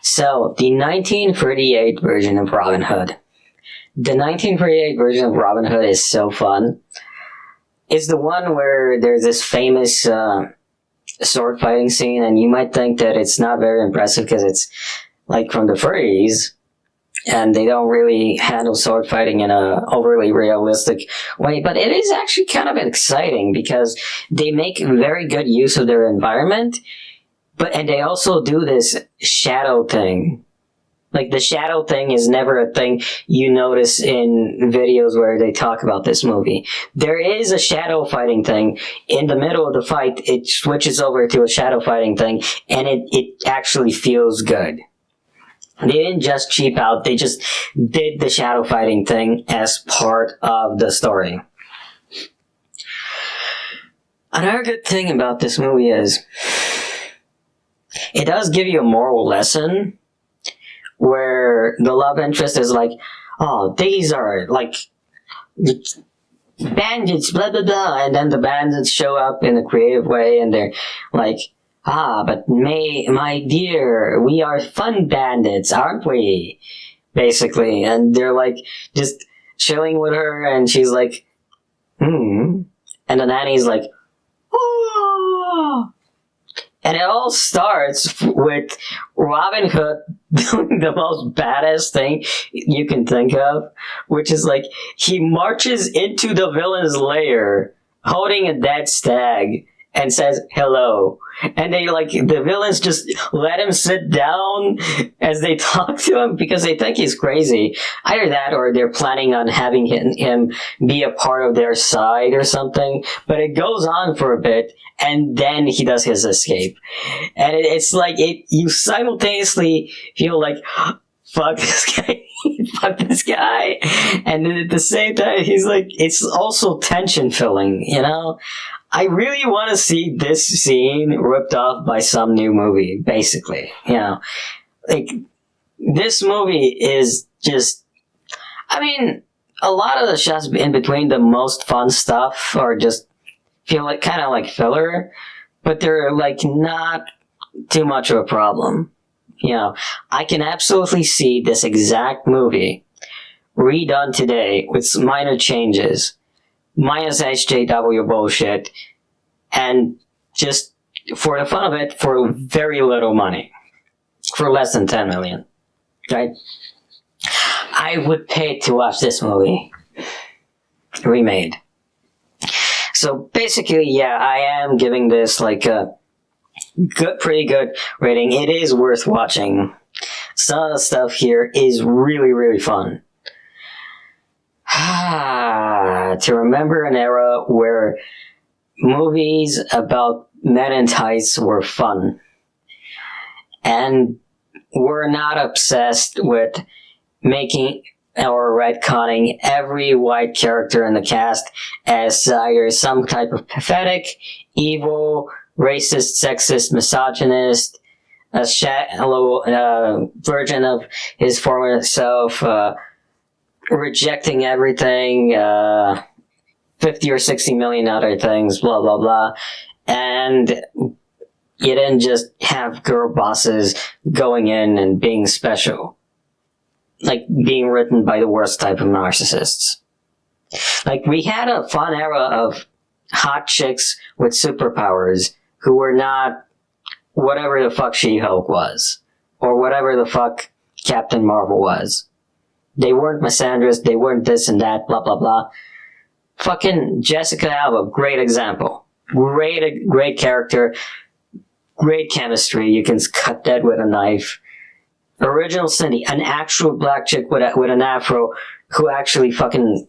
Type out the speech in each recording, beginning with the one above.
So, the 1938 version of Robin Hood. The 1938 version of Robin Hood is so fun. It's the one where there's this famous sword fighting scene, and you might think that it's not very impressive because it's like from the 30s, and they don't really handle sword fighting in a overly realistic way, but it is actually kind of exciting because they make very good use of their environment, and they also do this shadow thing. Like, the shadow thing is never a thing you notice in videos where they talk about this movie. There is a shadow fighting thing. In the middle of the fight, it switches over to a shadow fighting thing, and it actually feels good. They didn't just cheap out, they just did the shadow fighting thing as part of the story. Another good thing about this movie is it does give you a moral lesson where the love interest is like, oh, these are like bandits, blah blah blah, and then the bandits show up in a creative way and they're like, but my dear, we are fun bandits, aren't we? Basically. And they're like just chilling with her, and she's like, and the nanny's like, oh. And it all starts with Robin Hood doing the most badass thing you can think of, which is like, he marches into the villain's lair holding a dead stag and says hello. And they the villains just let him sit down as they talk to him because they think he's crazy. Either that or they're planning on having him be a part of their side or something. But it goes on for a bit, and then he does his escape. And it's like, you simultaneously feel like, fuck this guy, fuck this guy. And then at the same time, he's like, it's also tension filling, you know? I really want to see this scene ripped off by some new movie, basically. You know, like, this movie is just, I mean, a lot of the shots in between the most fun stuff are just feel like kind of like filler, but they're like not too much of a problem. You know, I can absolutely see this exact movie redone today with some minor changes, minus HJW bullshit, and just for the fun of it, for very little money, for less than 10 million, right? I would pay to watch this movie remade. So basically, yeah, I am giving this like a pretty good rating. It is worth watching. Some of the stuff here is really, really fun. To remember an era where movies about men in tights were fun, and we're not obsessed with making or retconning every white character in the cast as either some type of pathetic, evil, racist, sexist, misogynist, a shallow version of his former self, rejecting everything, 50 or 60 million other things, blah, blah, blah. And you didn't just have girl bosses going in and being special. Like, being written by the worst type of narcissists. Like, we had a fun era of hot chicks with superpowers who were not whatever the fuck She-Hulk was. Or whatever the fuck Captain Marvel was. They weren't misandrous, they weren't this and that, blah, blah, blah. Fucking Jessica Alba, great example. Great character. Great chemistry. You can cut that with a knife. Original Cindy, an actual black chick with an afro who actually fucking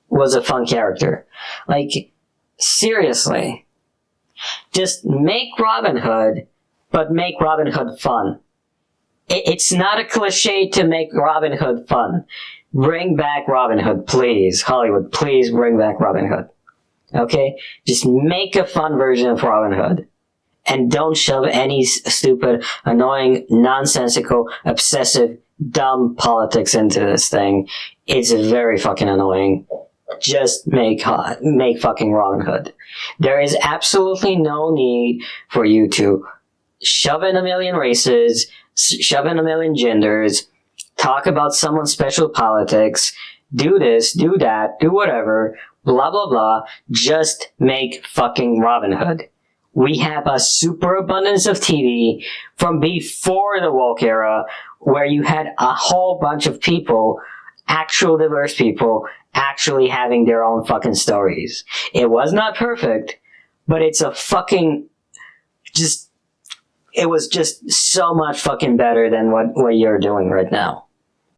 was a fun character. Like, seriously. Just make Robin Hood, but make Robin Hood fun. It's not a cliche to make Robin Hood fun. Bring back Robin Hood, please. Hollywood, please bring back Robin Hood. Okay? Just make a fun version of Robin Hood. And don't shove any stupid, annoying, nonsensical, obsessive, dumb politics into this thing. It's very fucking annoying. Just make fucking Robin Hood. There is absolutely no need for you to shove in a million races, shove in a million genders, talk about someone's special politics, do this, do that, do whatever, blah blah blah, just make fucking Robin Hood. We have a superabundance of TV from before the woke era where you had a whole bunch of people, actual diverse people, actually having their own fucking stories. It was not perfect, but it's a fucking it was just so much fucking better than what you're doing right now.